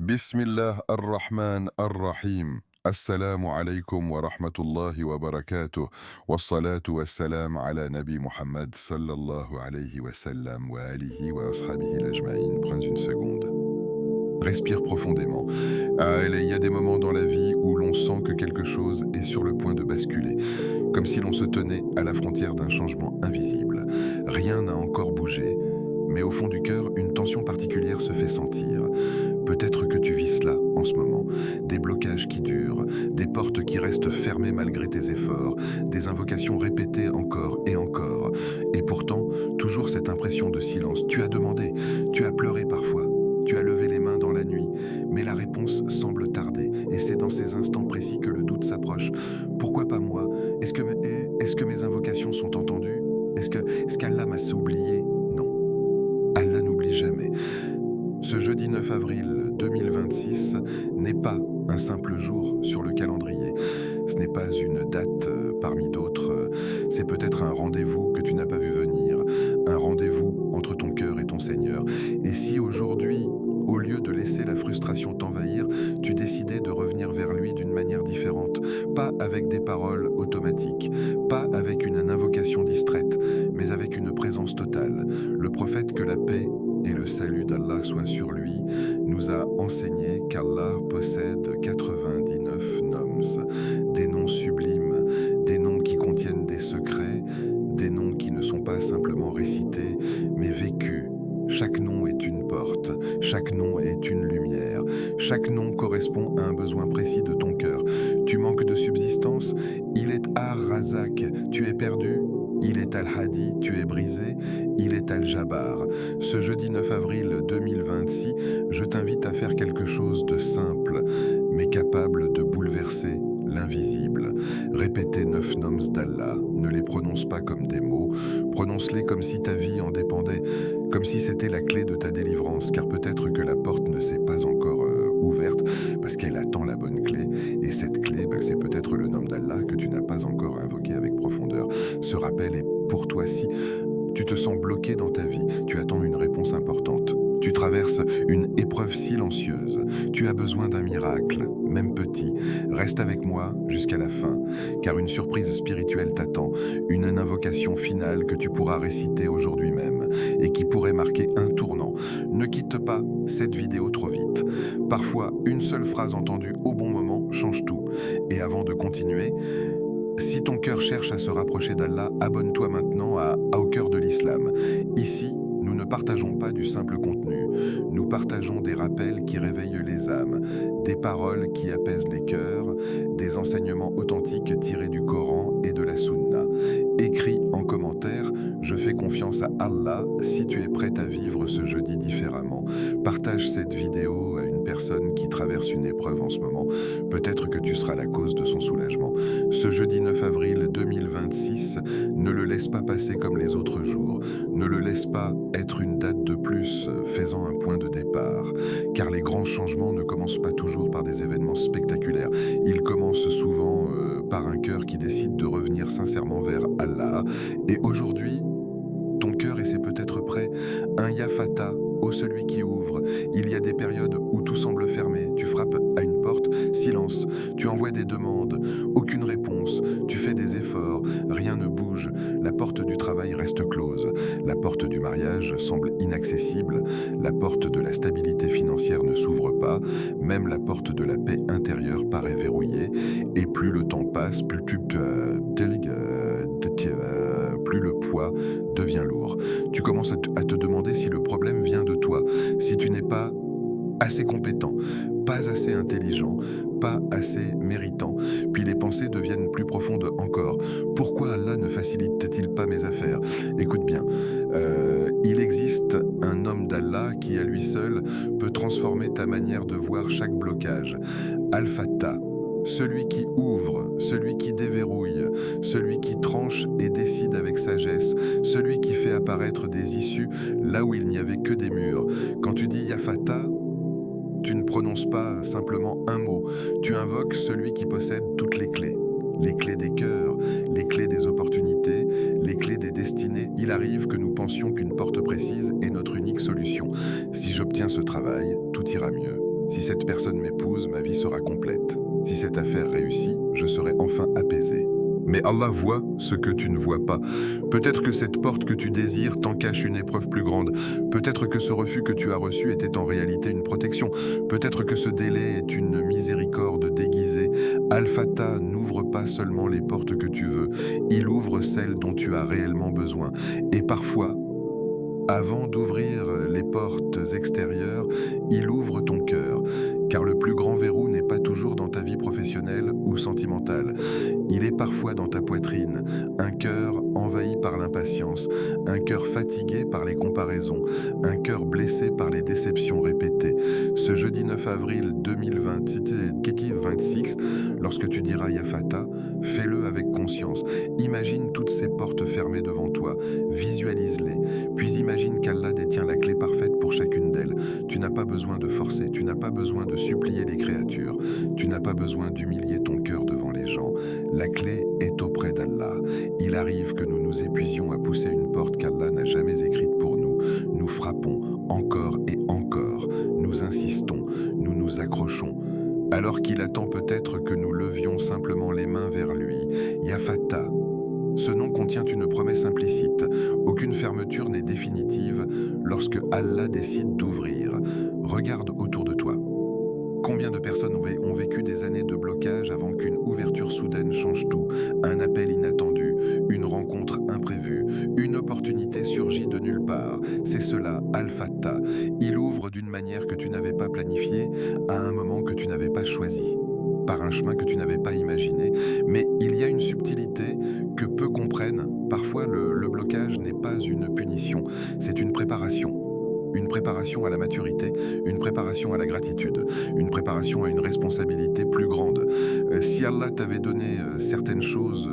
Bismillah ar-Rahman ar-Rahim. Assalamu alaikum wa rahmatullahi wa barakatuh. Wassalatu wassalam ala Nabi Muhammad sallallahu alayhi wa sallam wa alihi wa ashabihi l'ajma'in. Prends une seconde. Respire profondément. Il y a des moments dans la vie où l'on sent que quelque chose est sur le point de basculer, comme si l'on se tenait à la frontière d'un changement invisible. Rien n'a encore bougé, mais au fond du cœur, une tension particulière se fait sentir. Peut-être que tu vis cela en ce moment. Des blocages qui durent, des portes qui restent fermées malgré tes efforts, des invocations répétées encore et encore. Et pourtant, toujours cette impression de silence. Tu as demandé, tu as pleuré parfois, tu as levé les mains dans la nuit, mais la réponse semble tarder. Et c'est dans ces instants précis que le doute s'approche. Pourquoi pas moi? Est-ce que mes invocations sont entendues? Est-ce qu'Allah m'a oublié? Non, Allah n'oublie jamais. Ce jeudi 9 avril 2026 n'est pas un simple jour sur le calendrier. Ce n'est pas une date parmi d'autres. C'est peut-être un rendez-vous que tu n'as pas vu venir. Un rendez-vous entre ton cœur et ton Seigneur. Et si aujourd'hui, au lieu de laisser la frustration t'envahir, tu décidais de revenir vers lui d'une manière différente, pas avec des paroles automatiques, pas avec une invocation distraite, mais avec une présence totale. Le prophète, que la paix et le salut d'Allah soit sur lui, nous a enseigné qu'Allah possède 99 noms, des noms sublimes, des noms qui contiennent des secrets, des noms qui ne sont pas simplement récités, mais vécus. Chaque nom est une porte, chaque nom est une lumière, chaque nom correspond à un besoin précis de ton cœur. Tu manques de subsistance, il est Ar-Razak, tu es perdu, il est Al-Hadi, tu es brisé, il est Al-Jabbar. Ce jeudi 9 avril 2026, je t'invite à faire quelque chose de simple, mais capable de bouleverser l'invisible. Répéter 9 noms d'Allah, ne les prononce pas comme des mots, prononce-les comme si ta vie en dépendait, comme si c'était la clé de ta délivrance, car peut-être que la porte ne s'est pas encore ouverte, parce qu'elle attend la bonne clé, et cette clé, c'est peut-être le nom d'Allah que tu n'as pas encore invoqué avec profondeur. Ce rappel est pour toi si tu te sens bloqué dans ta vie, tu attends une réponse importante. Tu traverses une épreuve silencieuse. Tu as besoin d'un miracle, même petit. Reste avec moi jusqu'à la fin, car une surprise spirituelle t'attend, une invocation finale que tu pourras réciter aujourd'hui même et qui pourrait marquer un tournant. Ne quitte pas cette vidéo trop vite. Parfois, une seule phrase entendue au bon moment change tout. Et avant de continuer, si ton cœur cherche à se rapprocher d'Allah, abonne-toi maintenant à Au cœur de l'islam. Ici, nous ne partageons pas du simple contenu, nous partageons des rappels qui réveillent les âmes, des paroles qui apaisent les cœurs, des enseignements authentiques tirés du Coran et de la Sunna. Écris en commentaire, je fais confiance à Allah si tu es prête à vivre ce jeudi différemment. Partage cette vidéo à une personne qui traverse une épreuve en ce moment. Peut-être que tu seras la cause de son soulagement. Ce jeudi 9 avril 2026, ne le laisse pas passer comme les autres jours. Ne le laisse pas être une date de plus, faisant un point de départ. Car les grands changements ne commencent pas toujours par des événements spectaculaires. Ils commencent souvent par un cœur qui décide de revenir sincèrement vers Allah. Et aujourd'hui, ton cœur essaie peut-être prêt. Un Yafata, ô celui qui ouvre. Il y a des périodes où tout semble fermé. Tu frappes à une porte, silence. Tu envoies des demandes, aucune réponse. Tu fais des efforts, rien ne bouge. La porte du travail reste close. La porte du mariage semble inaccessible. La porte de la stabilité financière ne s'ouvre pas. Même la porte de la paix intérieure paraît verrouillée. Et plus le temps passe, plus le poids devient lourd. Tu commences à te demander si le problème vient de toi, si tu n'es pas assez compétent, pas assez intelligent, pas assez méritant. Puis les pensées deviennent plus profondes encore. Pourquoi Allah ne facilite-t-il pas mes affaires? Écoute bien, il existe un homme d'Allah qui à lui seul peut transformer ta manière de voir chaque blocage. Al-Fattah. Celui qui ouvre, celui qui déverrouille, celui qui tranche et décide avec sagesse, celui qui fait apparaître des issues là où il n'y avait que des murs. Quand tu dis Yafata, tu ne prononces pas simplement un mot, tu invoques celui qui possède toutes les clés. Les clés des cœurs, les clés des opportunités, les clés des destinées. Il arrive que nous pensions qu'une porte précise est notre unique solution. Si j'obtiens ce travail, tout ira mieux. Si cette personne m'épouse, ma vie sera complète. Si cette affaire réussit, je serai enfin apaisé. Mais Allah voit ce que tu ne vois pas. Peut-être que cette porte que tu désires t'en cache une épreuve plus grande. Peut-être que ce refus que tu as reçu était en réalité une protection. Peut-être que ce délai est une miséricorde déguisée. Al-Fatah n'ouvre pas seulement les portes que tu veux, il ouvre celles dont tu as réellement besoin. Et parfois, avant d'ouvrir les portes extérieures, il ouvre ton cœur, car le plus grand verrou n'est pas toujours dans ta vie professionnelle ou sentimentale. Il est parfois dans ta poitrine, un cœur envahi par l'impatience, un cœur fatigué par les comparaisons, un cœur blessé par les déceptions répétées. Ce jeudi 9 avril 2026, lorsque tu diras Ya Fatah, fais-le avec conscience. Imagine toutes ces portes fermées devant toi, visualise-les, puis imagine qu'Allah détient la clé parfaite pour chacune d'elles. Tu n'as pas besoin de forcer, tu n'as pas besoin de supplier les créatures, tu n'as pas besoin d'humilier ton cœur devant les gens. La clé est auprès d'Allah. Il arrive que nous nous épuisions à pousser une porte qu'Allah n'a jamais écrite pour nous. Nous frappons encore et encore, nous insistons, nous nous accrochons, alors qu'il attend peut-être que nous levions simplement les mains vers lui. Ya Fatah. Ce nom contient une promesse implicite. Aucune fermeture n'est définitive lorsque Allah décide d'ouvrir. Regarde autour de toi. Combien de personnes ont vécu des années de blocage avant qu'une ouverture soudaine change tout? Un appel inattendu, une rencontre imprévue, une opportunité surgit de nulle part. C'est cela, Al-Fatah. Il ouvre d'une manière que tu n'avais pas planifiée, à un moment que tu n'avais pas choisi, par un chemin que tu n'avais pas imaginé. Mais il y a une subtilité que peu comprennent. Parfois, le blocage n'est pas une punition, c'est une préparation. Une préparation à la maturité, une préparation à la gratitude, une préparation à une responsabilité plus grande. Si Allah t'avait donné certaines choses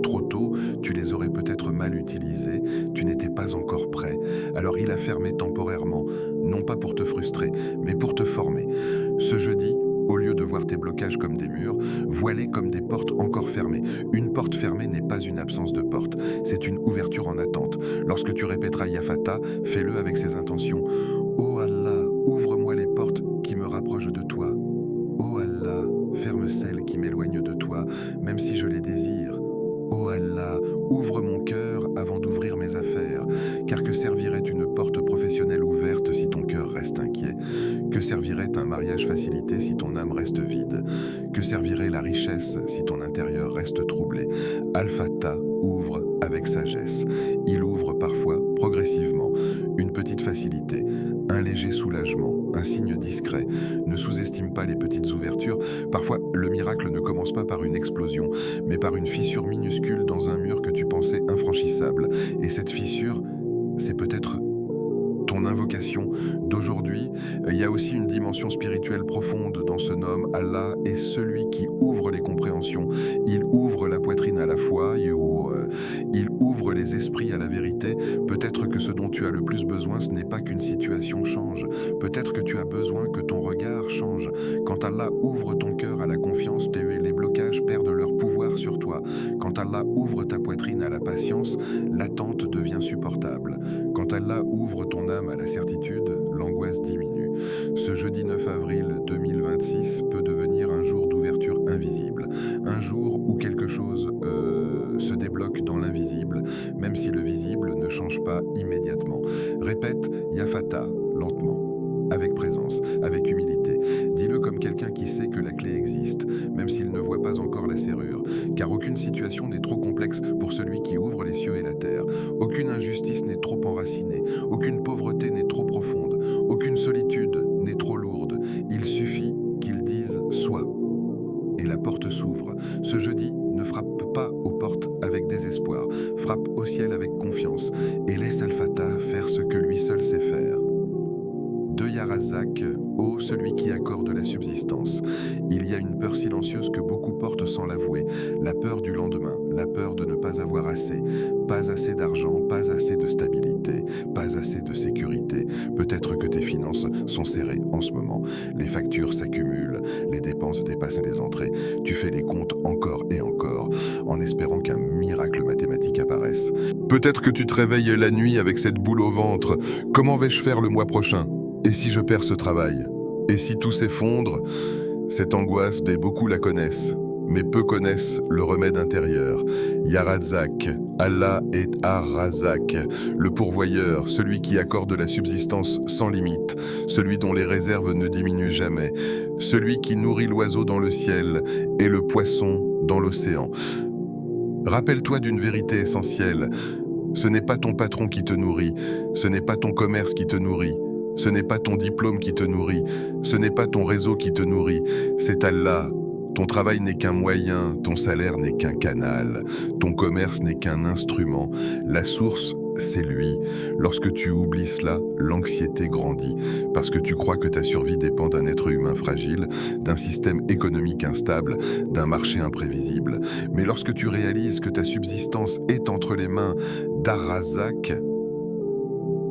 trop tôt, tu les aurais peut-être mal utilisées, tu n'étais pas encore prêt. Alors il a fermé temporairement, non pas pour te frustrer, mais pour te former. Ce jeudi, au lieu de voir tes blocages comme des murs, vois-les comme des portes encore fermées. Une porte fermée n'est pas une absence de porte, c'est une ouverture en attente. Lorsque tu répéteras Ya Fatah, fais-le avec ces intentions. Oh Allah, ouvre-moi les portes qui me rapprochent de toi. Oh Allah, ferme celles qui m'éloignent de toi, même si je les désire. Oh Allah, ouvre mon cœur avant d'ouvrir mes affaires, car que servirait une porte professionnelle ouverte si ton cœur reste inquiet? Que servirait un mariage facilité si ton âme reste vide? Que servirait la richesse si ton intérieur reste troublé? Al-Fatah ouvre avec sagesse. Il ouvre parfois, progressivement, une petite facilité, un léger soulagement, un signe discret. Ne sous-estime pas les petites ouvertures. Parfois, le miracle ne commence pas par une explosion, mais par une fissure minuscule dans un mur que tu pensais infranchissable. Et cette fissure, c'est peut-être ton invocation d'aujourd'hui. Il y a aussi une dimension spirituelle profonde dans ce nom. Allah est celui qui ouvre les compréhensions. Il ouvre la poitrine à la foi, il ouvre les esprits à la vérité. Peut-être que ce dont tu as le plus besoin, ce n'est pas qu'une situation change. Peut-être que tu as besoin que ton regard change. Quand Allah ouvre ton cœur à la confiance, les blocages perdent leur pouvoir sur toi. Quand Allah ouvre ta poitrine à la patience, l'attente devient supportable. Quand Allah ouvre ton âme à la certitude, l'angoisse diminue. Ce jeudi 9 avril 2026 peut devenir un jour d'ouverture invisible, un jour où quelque chose se débloque dans l'invisible, même si le visible ne change pas immédiatement. Répète Ya Fatah, lentement, avec présence, avec humilité. Dis-le comme quelqu'un qui sait que la clé existe, même s'il ne voit pas encore la serrure, car aucune situation n'est trop complexe pour celui qui ouvre les cieux et la terre. Aucune injustice n'est trop enracinée, aucune pauvreté n'est trop profonde, aucune solitude n'est trop lourde. Il suffit qu'il dise « Sois » et la porte s'ouvre. Ce jeudi, ne frappe pas aux portes avec désespoir, frappe au ciel avec confiance et laisse Al-Fatah faire ce que lui seul sait faire. De Ya Razak, ô celui qui accorde la subsistance. Il y a une peur silencieuse que beaucoup portent sans l'avouer, la peur du lendemain, la peur de ne pas avoir assez, pas assez d'argent, pas assez de stabilité, pas assez de sécurité. Peut-être que tes finances sont serrées en ce moment, les factures s'accumulent, les dépenses dépassent les entrées, tu fais les comptes encore et encore, en espérant qu'un miracle mathématique apparaisse. Peut-être que tu te réveilles la nuit avec cette boule au ventre. Comment vais-je faire le mois prochain ? Et si je perds ce travail? Et si tout s'effondre, cette angoisse, beaucoup la connaissent, mais peu connaissent le remède intérieur. Yarazak, Allah est Ar-Razak, le pourvoyeur, celui qui accorde la subsistance sans limite, celui dont les réserves ne diminuent jamais, celui qui nourrit l'oiseau dans le ciel et le poisson dans l'océan. Rappelle-toi d'une vérité essentielle. Ce n'est pas ton patron qui te nourrit, ce n'est pas ton commerce qui te nourrit, ce n'est pas ton diplôme qui te nourrit, ce n'est pas ton réseau qui te nourrit, c'est Allah. Ton travail n'est qu'un moyen, ton salaire n'est qu'un canal, ton commerce n'est qu'un instrument. La source, c'est lui. Lorsque tu oublies cela, l'anxiété grandit, parce que tu crois que ta survie dépend d'un être humain fragile, d'un système économique instable, d'un marché imprévisible. Mais lorsque tu réalises que ta subsistance est entre les mains d'Ar-Razak,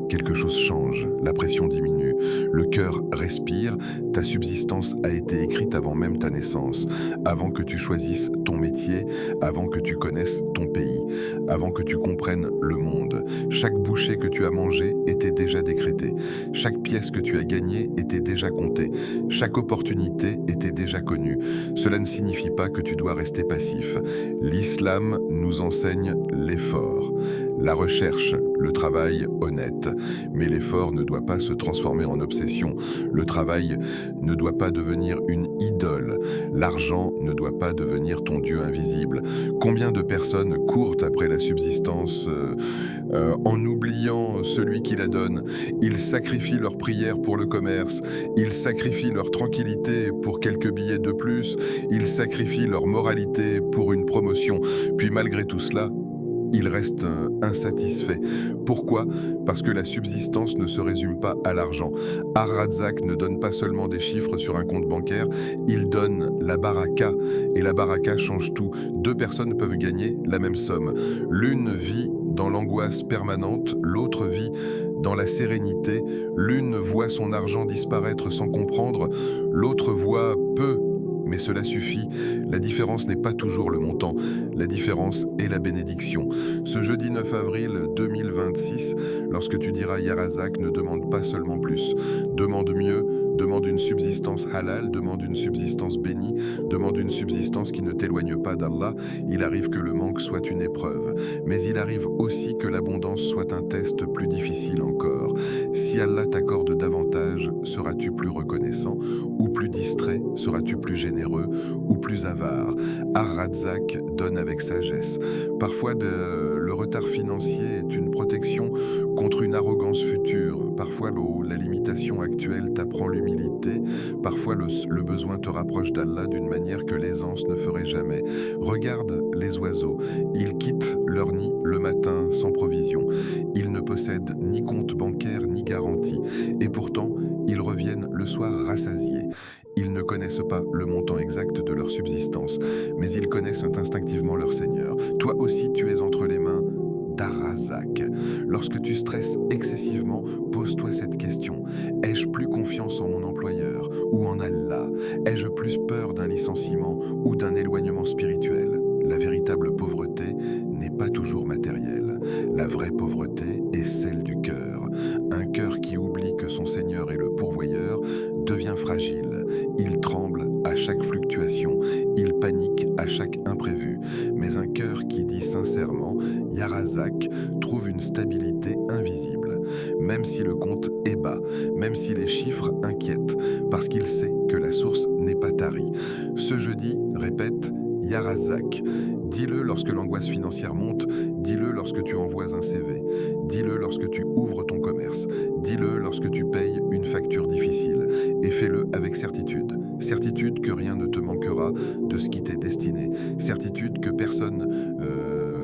quelque chose change, la pression diminue, le cœur respire, ta subsistance a été écrite avant même ta naissance, avant que tu choisisses ton métier, avant que tu connaisses ton pays, avant que tu comprennes le monde. Chaque bouchée que tu as mangée était déjà décrétée, chaque pièce que tu as gagnée était déjà comptée, chaque opportunité était déjà connue. Cela ne signifie pas que tu dois rester passif. L'islam nous enseigne l'effort, la recherche, le travail honnête. Mais l'effort ne doit pas se transformer en obsession. Le travail ne doit pas devenir une idole. L'argent ne doit pas devenir ton Dieu invisible. Combien de personnes courent après la subsistance en oubliant celui qui la donne? Ils sacrifient leur prière pour le commerce. Ils sacrifient leur tranquillité pour quelques billets de plus. Ils sacrifient leur moralité pour une promotion. Puis malgré tout cela, ils restent insatisfaits. Pourquoi? Parce que la subsistance ne se résume pas à l'argent. Ar-Razak ne donne pas seulement des chiffres sur un compte bancaire, il donne la baraka. Et la baraka change tout. Deux personnes peuvent gagner la même somme. L'une vit dans l'angoisse permanente, l'autre vit dans la sérénité. L'une voit son argent disparaître sans comprendre, l'autre voit peu. Mais cela suffit, la différence n'est pas toujours le montant, la différence est la bénédiction. Ce jeudi 9 avril 2026, lorsque tu diras Yarazak, ne demande pas seulement plus, demande mieux, demande une subsistance halal, demande une subsistance bénie, demande une subsistance qui ne t'éloigne pas d'Allah. Il arrive que le manque soit une épreuve, mais il arrive aussi que l'abondance soit un test plus difficile encore. Si Allah t'accorde davantage, seras-tu plus reconnaissant, ou plus distrait, seras-tu plus généreux ou plus avare? Ar-Razak donne avec sagesse. Parfois, le retard financier est une protection contre une arrogance future. Parfois, la limitation actuelle t'apprend l'humilité. Parfois, le besoin te rapproche d'Allah d'une manière que l'aisance ne ferait jamais. Regarde les oiseaux. Ils quittent leur nid le matin sans provision. Ils ne possèdent ni compte bancaire ni garantie. Et pourtant, ils reviennent le soir rassasiés. Ils ne connaissent pas le montant exact de leur subsistance, mais ils connaissent instinctivement leur Seigneur. Toi aussi, tu es entre les mains d'Ar-Razak. Lorsque tu stresses excessivement, pose-toi cette question. Ai-je plus confiance en mon employeur ou en Allah? Ai-je plus peur d'un licenciement ou d'un éloignement spirituel? La véritable pauvreté n'est pas toujours matérielle. La vraie pauvreté est celle du cœur. Un cœur qui oublie que son Seigneur est le pourvoyeur devient fragile. Il tremble à chaque fluctuation. Il panique à chaque imprévu. Mais un cœur qui dit sincèrement « Yarazak » trouve une stabilité invisible. Même si le compte est bas, même si les chiffres inquiètent, parce qu'il sait que la source n'est pas tarie. Ce jeudi, répète « Yarazak ». Dis-le lorsque l'angoisse financière monte, dis-le lorsque tu envoies un CV, dis-le lorsque tu ouvres ton commerce, dis-le lorsque tu payes une facture difficile, et fais-le avec certitude. Certitude que rien ne te manquera de ce qui t'est destiné, certitude que personne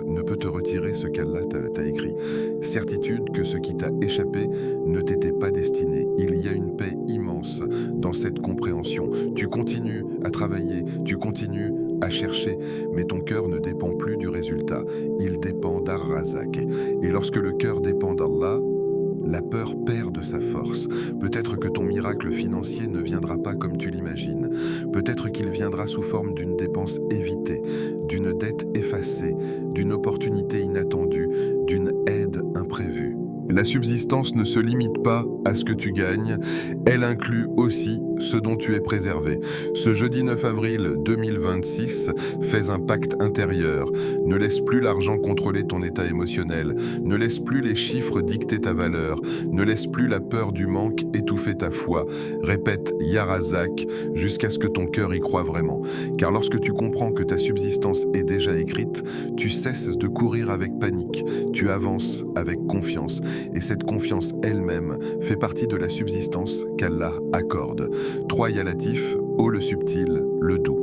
ne peut te retirer ce qu'Allah t'a écrit, certitude que ce qui t'a échappé ne t'était pas destiné. Il y a une paix immense dans cette compréhension. Tu continues à travailler, tu continues à chercher, mais ton cœur ne dépend plus du résultat, il dépend d'Ar-Razak. Et lorsque le cœur dépend d'Allah, la peur perd de sa force. Peut-être que ton miracle financier ne viendra pas comme tu l'imagines. Peut-être qu'il viendra sous forme d'une dépense évitée, d'une dette effacée, d'une opportunité inattendue, d'une aide imprévue. La subsistance ne se limite pas à ce que tu gagnes, elle inclut aussi ce dont tu es préservé. Ce jeudi 9 avril 2026, fais un pacte intérieur. Ne laisse plus l'argent contrôler ton état émotionnel. Ne laisse plus les chiffres dicter ta valeur. Ne laisse plus la peur du manque étouffer ta foi. Répète Yarazak jusqu'à ce que ton cœur y croit vraiment. Car lorsque tu comprends que ta subsistance est déjà écrite, tu cesses de courir avec panique. Tu avances avec confiance. Et cette confiance elle-même fait partie de la subsistance qu'Allah accorde. 3 Yalatif, ô le subtil, le doux.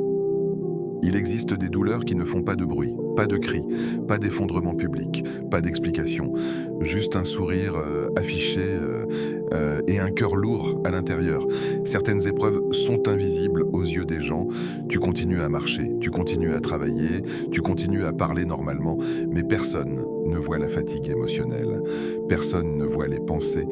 Il existe des douleurs qui ne font pas de bruit, pas de cris, pas d'effondrement public, pas d'explication, juste un sourire affiché et un cœur lourd à l'intérieur. Certaines épreuves sont invisibles aux yeux des gens. Tu continues à marcher, tu continues à travailler, tu continues à parler normalement, mais personne ne voit la fatigue émotionnelle. Personne ne voit les pensées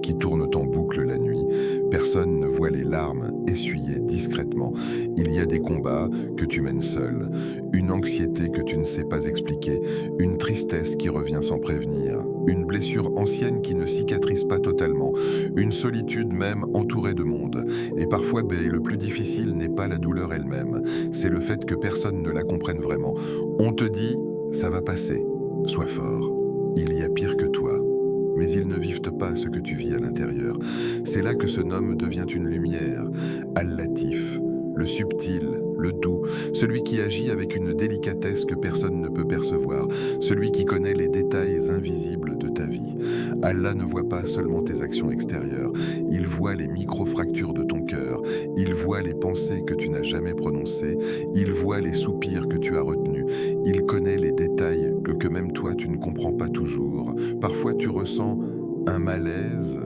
qui tournent en boucle la nuit. Personne ne voit les larmes essuyées discrètement. Il y a des combats que tu mènes seul, une anxiété que tu ne sais pas expliquer, une tristesse qui revient sans prévenir, une blessure ancienne qui ne cicatrise pas totalement, une solitude même entourée de monde. Et parfois, le plus difficile n'est pas la douleur elle-même, c'est le fait que personne ne la comprenne vraiment. On te dit, ça va passer, sois fort, il y a pire que toi. Mais ils ne vivent pas ce que tu vis à l'intérieur. C'est là que ce nom devient une lumière, Al-Latif, le subtil, le doux, celui qui agit avec une délicatesse que personne ne peut percevoir, celui qui connaît les détails invisibles de ta vie. Allah ne voit pas seulement tes actions extérieures, il voit les micro-fractures de ton cœur, il voit les pensées que tu n'as jamais prononcées, il voit les soupirs que tu as retenus, il connaît les détails que même toi tu ne comprends pas toujours. Parfois tu ressens un malaise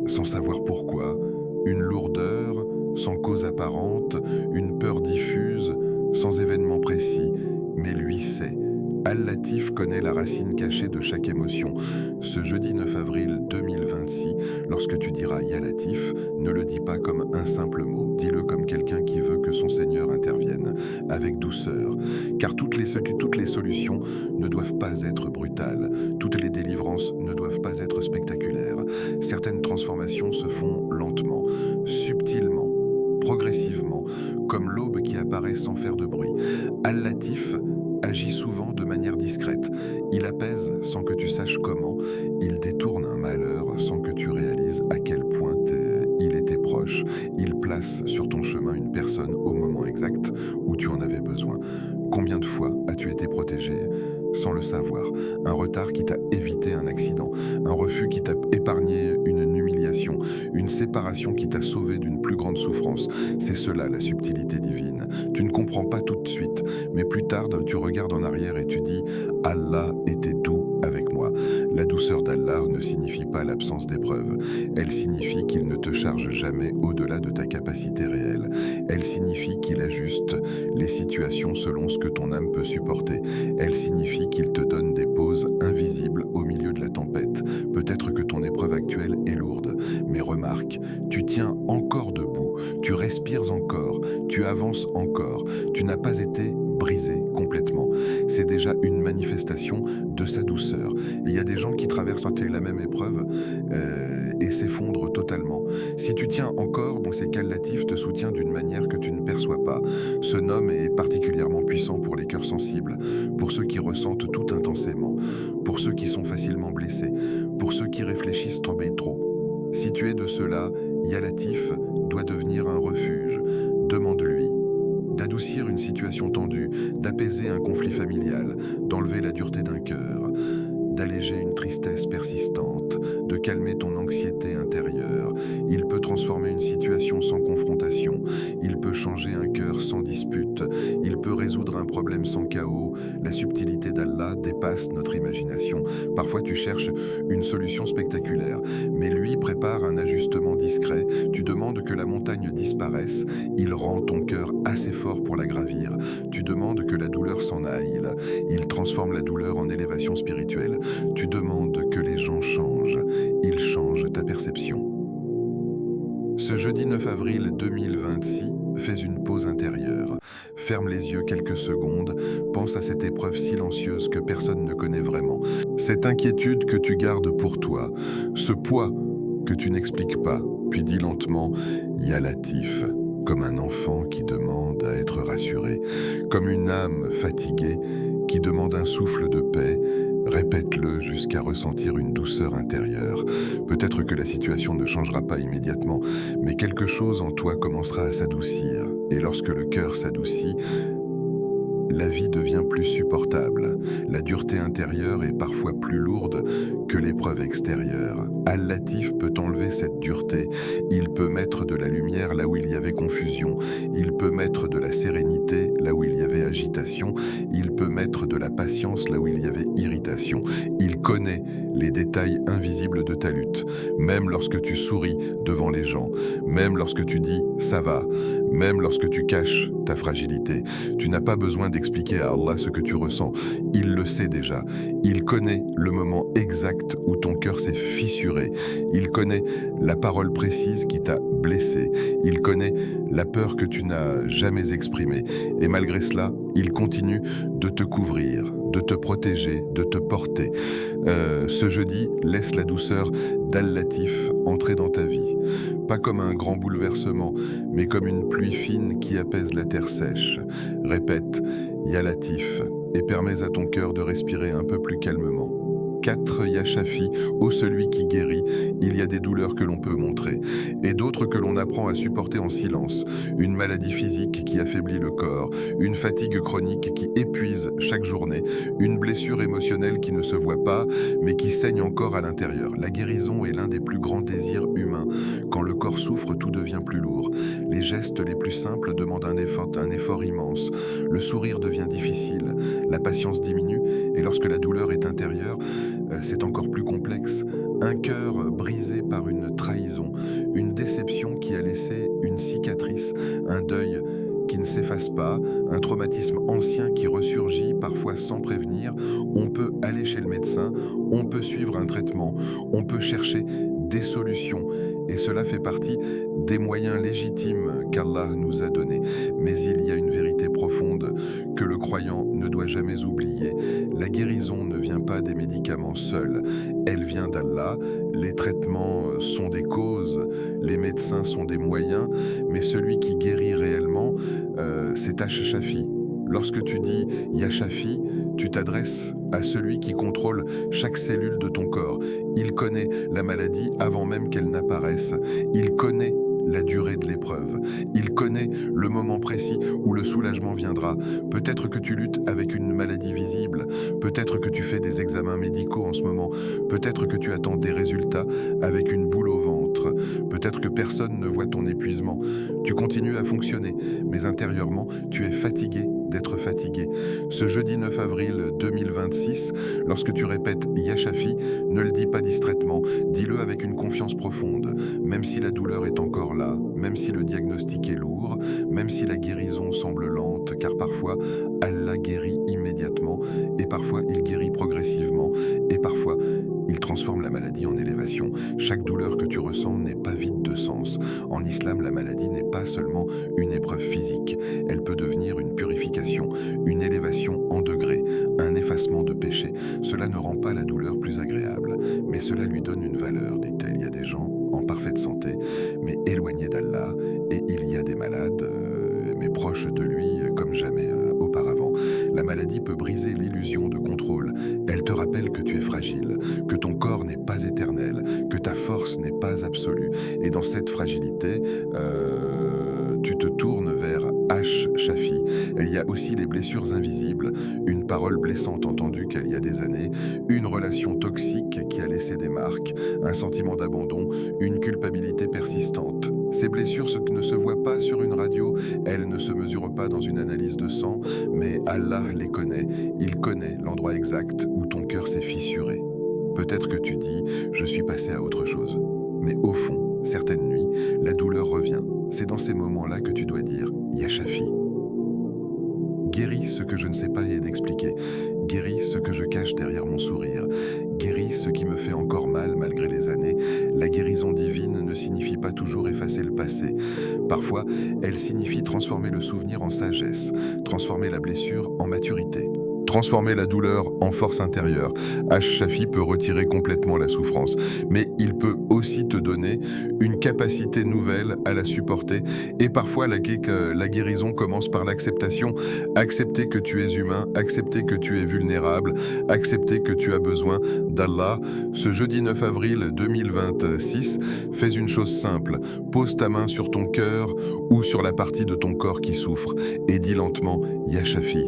sans savoir pourquoi, une lourdeur sans cause apparente, une peur diffuse, sans événement précis, mais lui sait. Al-Latif connaît la racine cachée de chaque émotion. Ce jeudi 9 avril 2026, lorsque tu diras Ya Latif, ne le dis pas comme un simple mot, dis-le comme quelqu'un qui veut que son Seigneur intervienne, avec douceur. Car toutes les solutions ne doivent pas être brutales, toutes les délivrances ne doivent pas être spectaculaires. Certaines transformations se font lentement, subtilement, progressivement, comme l'aube qui apparaît sans faire de bruit. Al-Latif agit souvent de manière discrète. Il apaise sans que tu saches comment. Il détourne un malheur sans que tu réalises à quel point il était proche. Il place sur ton chemin une personne au moment exact où tu en avais besoin. Combien de fois as-tu été protégé sans le savoir? Un retard qui t'a évité un accident, un refus qui t'a épargné une humiliation, une séparation qui t'a sauvé d'une plus grande souffrance. C'est cela la subtilité divine. Tu ne comprends pas tout de suite, mais plus tard tu regardes en arrière et tu dis « Allah était doux avec moi ». La douceur d'Allah ne signifie pas l'absence d'épreuves. Elle signifie qu'il ne te charge jamais au-delà de ta capacité réelle. Elle signifie qu'il ajuste les situations selon ce que ton âme peut supporter. Elle signifie qu'il te donne des pauses invisibles au milieu de la tempête. Peut-être que ton épreuve actuelle est lourde, mais remarque, tu tiens encore debout, tu respires encore, tu avances encore, tu n'as pas été brisé complètement. C'est déjà une manifestation de sa douceur. Il y a des gens qui traversent la même épreuve et s'effondrent totalement. Si tu tiens encore, c'est qu'Al-Latif te soutient d'une manière que tu ne perçois pas. Ce nom est particulièrement puissant pour les cœurs sensibles, pour ceux qui ressentent tout intensément, pour ceux qui sont facilement blessés, pour ceux qui réfléchissent trop. Si tu es de ceux-là, Ya Latif doit devenir un refuge. Demande-lui d'adoucir une situation tendue, d'apaiser un conflit familial, d'enlever la dureté d'un cœur, d'alléger une tristesse persistante, de calmer ton anxiété intérieure. Il peut transformer une situation sans confrontation, il peut changer un cœur sans dispute, il peut résoudre un problème sans chaos. La subtilité d'Allah dépasse notre imagination. Parfois tu cherches une solution spectaculaire, mais lui prépare un ajustement discret. Tu demandes que la montagne disparaisse, il rend ton cœur assez fort pour la gravir. Tu demandes que la douleur s'en aille, il transforme la douleur en élévation spirituelle. Tu demandes que les gens changent, ils changent ta perception. Ce jeudi 9 avril 2026, fais une pause intérieure. Ferme les yeux quelques secondes, pense à cette épreuve silencieuse que personne ne connaît vraiment. Cette inquiétude que tu gardes pour toi, ce poids que tu n'expliques pas. puis dis lentement Ya Latif, comme un enfant qui demande à être rassuré, comme une âme fatiguée qui demande un souffle de paix. Répète-le jusqu'à ressentir une douceur intérieure. Peut-être que la situation ne changera pas immédiatement, mais quelque chose en toi commencera à s'adoucir. Et lorsque le cœur s'adoucit, la vie devient plus supportable. La dureté intérieure est parfois plus lourde que l'épreuve extérieure. Al-Latif peut enlever cette dureté. Il peut mettre de la lumière là où il y avait confusion. Il peut mettre de la sérénité là où il y avait agitation. Il peut mettre de la patience là où il y avait irritation. Il connaît les détails invisibles de ta lutte. Même lorsque tu souris devant les gens. Même lorsque tu dis « ça va ». Même lorsque tu caches ta fragilité. Tu n'as pas besoin d'expliquer à Allah ce que tu ressens. Il le sait déjà. Il connaît le moment exact où ton cœur s'est fissuré. Il connaît la parole précise qui t'a blessé. Il connaît la peur que tu n'as jamais exprimée. Et malgré cela, il continue de te couvrir, de te protéger, de te porter. Ce jeudi, laisse la douceur d'Al-Latif entrer dans ta vie. Pas comme un grand bouleversement, mais comme une pluie fine qui apaise la terre sèche. Répète, Ya Latif, et permets à ton cœur de respirer un peu plus calmement. 4. Ya Shafi, ô celui qui guérit, il y a des douleurs que l'on peut montrer, et d'autres que l'on apprend à supporter en silence. Une maladie physique qui affaiblit le corps, une fatigue chronique qui épuise chaque journée, une blessure émotionnelle qui ne se voit pas, mais qui saigne encore à l'intérieur. La guérison est l'un des plus grands désirs humains. Quand le corps souffre, tout devient plus lourd. Les gestes les plus simples demandent un effort immense. Le sourire devient difficile, la patience diminue, et lorsque la douleur est intérieure, c'est encore plus complexe. Un cœur brisé par une trahison, une déception qui a laissé une cicatrice, un deuil qui ne s'efface pas, un traumatisme ancien qui ressurgit parfois sans prévenir. On peut aller chez le médecin, on peut suivre un traitement, on peut chercher des solutions, et cela fait partie des moyens légitimes qu'Allah nous a donnés. Mais il y a une vérité profonde que le croyant ne doit jamais oublier. La guérison ne vient pas des médicaments seuls, elle vient d'Allah. Les traitements sont des causes, les médecins sont des moyens, mais celui qui guérit réellement, c'est Ash-Shafi. Lorsque tu dis Ya Shafi, tu t'adresses à celui qui contrôle chaque cellule de ton corps. Il connaît la maladie avant même qu'elle n'apparaisse. Il connaît la durée de l'épreuve. Il connaît le moment précis où le soulagement viendra. Peut-être que tu luttes avec une maladie visible. Peut-être que tu fais des examens médicaux en ce moment. Peut-être que tu attends des résultats avec une boule au ventre. Peut-être que personne ne voit ton épuisement. Tu continues à fonctionner, mais intérieurement, tu es fatigué d'être fatigué. Ce jeudi 9 avril 2026, lorsque tu répètes Ya Shafi, ne le dis pas distraitement, dis-le avec une confiance profonde, même si la douleur est encore là, même si le diagnostic est lourd, même si la guérison semble lente, car parfois Allah guérit immédiatement, et parfois il guérit progressivement, et parfois il transforme la maladie en élévation. Chaque douleur que tu ressens n'est pas vide de sens. En islam, la maladie n'est pas seulement une épreuve physique. Elle peut devenir une purification, une élévation en degrés, un effacement de péché. Cela ne rend pas la douleur plus agréable, mais cela lui donne une valeur, dit-elle. Il y a des gens en parfaite santé, mais éloignés d'Allah, et il y a des malades, mais proches de lui comme jamais auparavant. La maladie peut briser l'illusion de contrôle. Elle te rappelle que tu es fragile, que ton corps n'est pas éternel, que ta force n'est pas absolue. Et dans cette fragilité, tu te tournes vers Ash-Shafi. Il y a aussi les blessures invisibles, une parole blessante entendue qu'il y a des années, une relation toxique qui a laissé des marques, un sentiment d'abandon, une culpabilité persistante. Ces blessures ne se voient pas sur une radio, elles ne se mesurent pas dans une analyse de sang, mais Allah les connaît, il connaît l'endroit exact où ton cœur s'est fissuré. Peut-être que tu dis « je suis passé à autre chose ». Mais au fond, certaines nuits, la douleur revient. C'est dans ces moments-là que tu dois dire « Ya Shafi ». Guéris ce que je ne sais pas et d'expliquer. Guéris ce que je cache derrière mon sourire. Guéris ce qui me fait encore mal malgré les années. La guérison divine ne signifie pas toujours effacer le passé. Parfois, elle signifie transformer le souvenir en sagesse, transformer la blessure en maturité. transformer la douleur en force intérieure. Ash-Shafi peut retirer complètement la souffrance, mais il peut aussi te donner une capacité nouvelle à la supporter. Et parfois, la guérison commence par l'acceptation. Accepter que tu es humain, accepter que tu es vulnérable, accepter que tu as besoin d'Allah. Ce jeudi 9 avril 2026, fais une chose simple. Pose ta main sur ton cœur ou sur la partie de ton corps qui souffre et dis lentement « Ya Shafi ».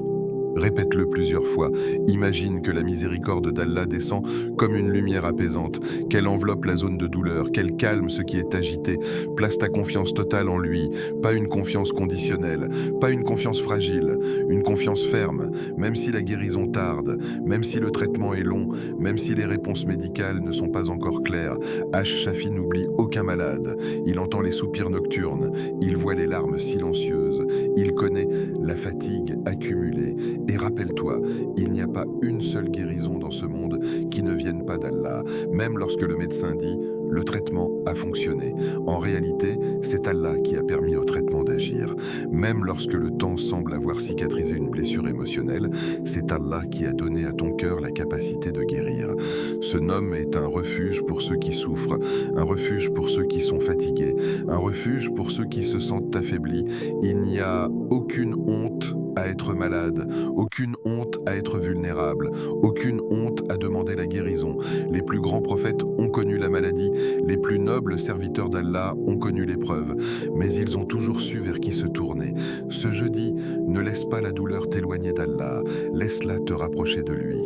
Répète-le plusieurs fois. Imagine que la miséricorde d'Allah descend comme une lumière apaisante, qu'elle enveloppe la zone de douleur, qu'elle calme ce qui est agité. Place ta confiance totale en lui, pas une confiance conditionnelle, pas une confiance fragile, une confiance ferme, même si la guérison tarde, même si le traitement est long, même si les réponses médicales ne sont pas encore claires. Ash-Shafi n'oublie aucun malade. Il entend les soupirs nocturnes, il voit les larmes silencieuses, il connaît la fatigue accumulée. Et rappelle-toi, il n'y a pas une seule guérison dans ce monde qui ne vienne pas d'Allah, même lorsque le médecin dit « le traitement a fonctionné ». En réalité, c'est Allah qui a permis au traitement d'agir. Même lorsque le temps semble avoir cicatrisé une blessure émotionnelle, c'est Allah qui a donné à ton cœur la capacité de guérir. Ce nom est un refuge pour ceux qui souffrent, un refuge pour ceux qui sont fatigués, un refuge pour ceux qui se sentent affaiblis. Il n'y a aucune honte à être malade, aucune honte à être vulnérable, aucune honte à demander la guérison. Les plus grands prophètes ont connu la maladie, les plus nobles serviteurs d'Allah ont connu l'épreuve, mais ils ont toujours su vers qui se tourner. Ce jeudi, ne laisse pas la douleur t'éloigner d'Allah, laisse-la te rapprocher de lui.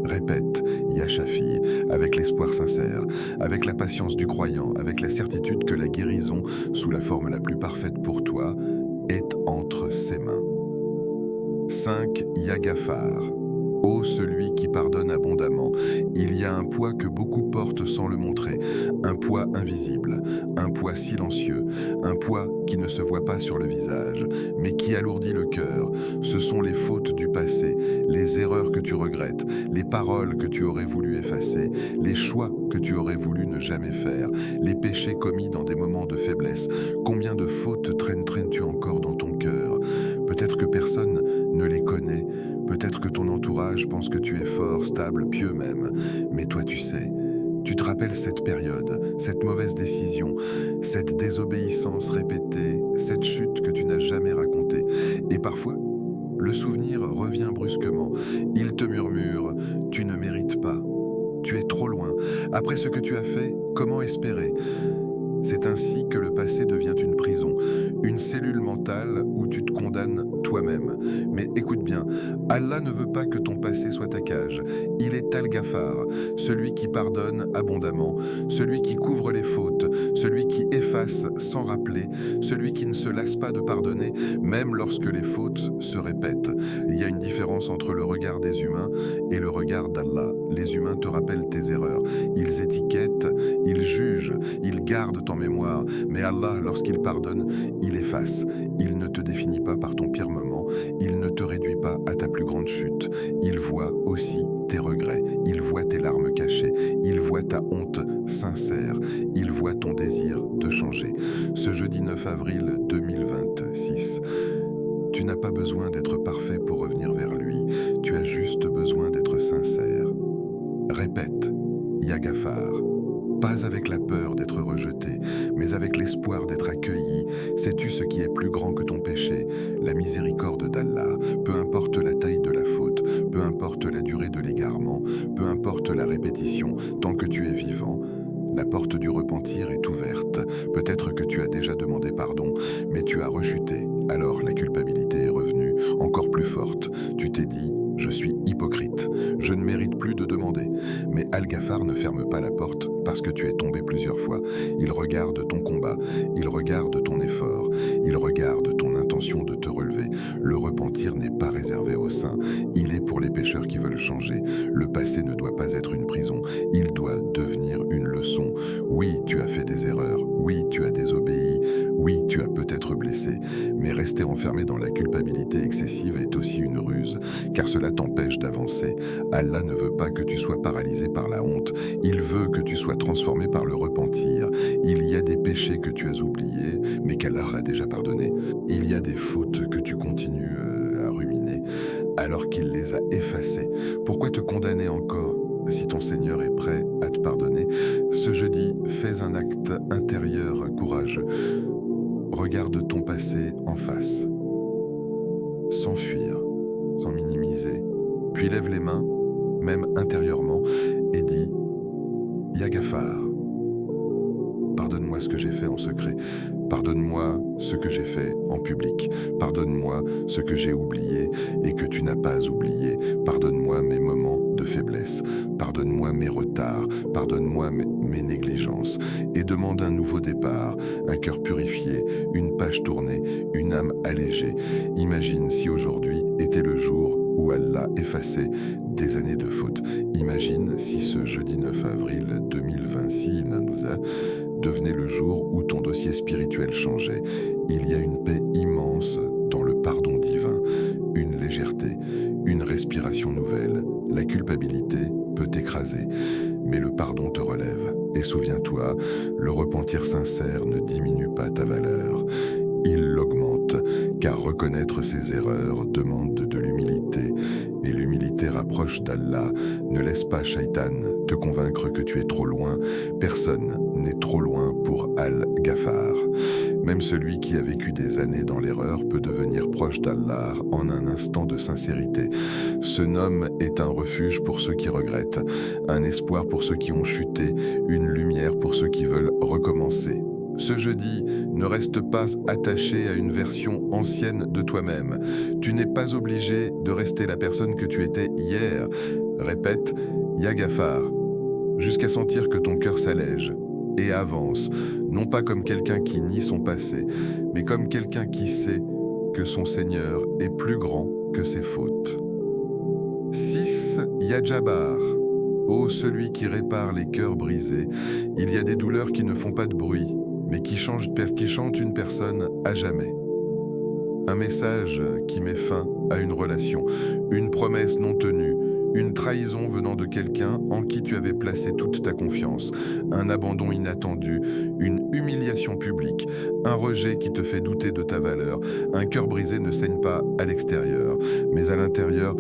Répète, Ya Shafi, avec l'espoir sincère, avec la patience du croyant, avec la certitude que la guérison, sous la forme la plus parfaite pour toi, est entre ses mains. 5. Ya Ghafar. Ô celui qui pardonne abondamment, il y a un poids que beaucoup portent sans le montrer, un poids invisible, un poids silencieux, un poids qui ne se voit pas sur le visage, mais qui alourdit le cœur. Ce sont les fautes du passé, les erreurs que tu regrettes, les paroles que tu aurais voulu effacer, les choix que tu aurais voulu ne jamais faire, les péchés commis dans des moments de faiblesse. Combien de fautes traînes-tu encore dans ton cœur? Peut-être que personne ne les connaît, peut-être que ton entourage pense que tu es fort, stable, pieux même, mais toi tu sais. Tu te rappelles cette période, cette mauvaise décision, cette désobéissance répétée, cette chute que tu n'as jamais racontée. Et parfois, le souvenir revient brusquement. Il te murmure « Tu ne mérites pas. Tu es trop loin. Après ce que tu as fait, comment espérer ?» C'est ainsi que le passé devient une prison, une cellule mentale où tu te condamnes toi-même. Mais écoute bien, Allah ne veut pas que ton passé soit ta cage. Il est Al-Ghafar, celui qui pardonne abondamment, celui qui couvre les fautes, celui qui efface sans rappeler, celui qui ne se lasse pas de pardonner, même lorsque les fautes se répètent. Il y a une différence entre le regard des humains et le regard d'Allah. Les humains te rappellent tes erreurs, ils étiquettent, ils jugent, ils gardent en mémoire, mais Allah, lorsqu'il pardonne, il efface. Il ne te définit pas par ton pire moment, il ne te réduit pas à ta plus grande chute. Il voit aussi tes regrets, il voit tes larmes cachées, il voit ta honte sincère, il voit ton désir de changer. Ce jeudi 9 avril 2026, tu n'as pas besoin d'être parfait pour revenir vers lui, tu as juste besoin d'être sincère. Répète, Ya Ghafar. Pas avec la peur d'être rejeté, mais avec l'espoir d'être accueilli. Sais-tu ce qui est plus grand que ton péché? La miséricorde d'Allah. Peu importe la taille de la faute, peu importe la durée de l'égarement, peu importe la répétition, tant que tu es vivant, la porte du repentir est ouverte. Peut-être que tu as déjà demandé pardon, mais tu as rechuté. Alors la culpabilité est revenue, encore plus forte. Tu t'es dit « Je suis hypocrite, je ne mérite plus de demander ». Mais Al-Ghafar ne ferme pas la porte parce que tu es tombé plusieurs fois. Il regarde ton combat, il regarde ton effort, il regarde ton intention de te relever. Le repentir n'est pas réservé aux saints, il est pour les pécheurs qui veulent changer. Le passé ne doit pas être une prison, il doit devenir une leçon. Oui, tu as fait des erreurs, oui, tu as désobéi, oui, tu as peut-être blessé, mais rester enfermé dans la culpabilité excessive est aussi une ruse, car cela t'empêche d'avancer. Allah ne veut pas que tu sois paralysé par la honte, il veut que tu sois transformé par le repentir. Il y a des péchés que tu as oubliés, mais qu'Allah a déjà pardonné. Il y a des fautes que tu continues à ruminer. alors qu'il les a effacés? Pourquoi te condamner encore si ton Seigneur est prêt à te pardonner? Ce jeudi, fais un acte intérieur courageux. Regarde ton passé en face, sans fuir, sans minimiser. Puis lève les mains, même intérieurement, et dis « Ya Ghaffar, pardonne-moi ce que j'ai fait en secret. Pardonne-moi ce que j'ai fait en public. Pardonne-moi ce que j'ai oublié et que tu n'as pas oublié. Pardonne-moi mes moments de faiblesse. Pardonne-moi mes retards. Pardonne-moi mes négligences. Et demande un nouveau départ, un cœur purifié, une page tournée, une âme allégée. Imagine si aujourd'hui était le jour où Allah effaçait des années de fautes. Imagine si ce jeudi 9 avril 2026, devenait le jour où ton dossier spirituel changeait. Il y a une paix immense dans le pardon divin, une légèreté, une respiration nouvelle. La culpabilité peut t'écraser, mais le pardon te relève. Et souviens-toi, le repentir sincère ne diminue pas ta valeur. Il l'augmente, car reconnaître ses erreurs demande de l'humilité, et l'humilité rapproche d'Allah. Ne laisse pas Shaitan te convaincre que tu es trop loin. Personne n'est trop loin pour Al-Ghaffar. Même celui qui a vécu des années dans l'erreur peut devenir proche d'Allah en un instant de sincérité. Ce nom est un refuge pour ceux qui regrettent, un espoir pour ceux qui ont chuté, une lumière pour ceux qui veulent recommencer. Ce jeudi, ne reste pas attaché à une version ancienne de toi-même. Tu n'es pas obligé de rester la personne que tu étais hier. Répète « Ya Ghaffar » jusqu'à sentir que ton cœur s'allège et avance, non pas comme quelqu'un qui nie son passé, mais comme quelqu'un qui sait que son Seigneur est plus grand que ses fautes. 6. Ya Jabbar. Ô celui qui répare les cœurs brisés, il y a des douleurs qui ne font pas de bruit, mais qui chantent une personne à jamais. Un message qui met fin à une relation, une promesse non tenue, une trahison venant de quelqu'un en qui tu avais placé toute ta confiance, un abandon inattendu, une humiliation publique, un rejet qui te fait douter de ta valeur. Un cœur brisé ne saigne pas à l'extérieur, mais à l'intérieur,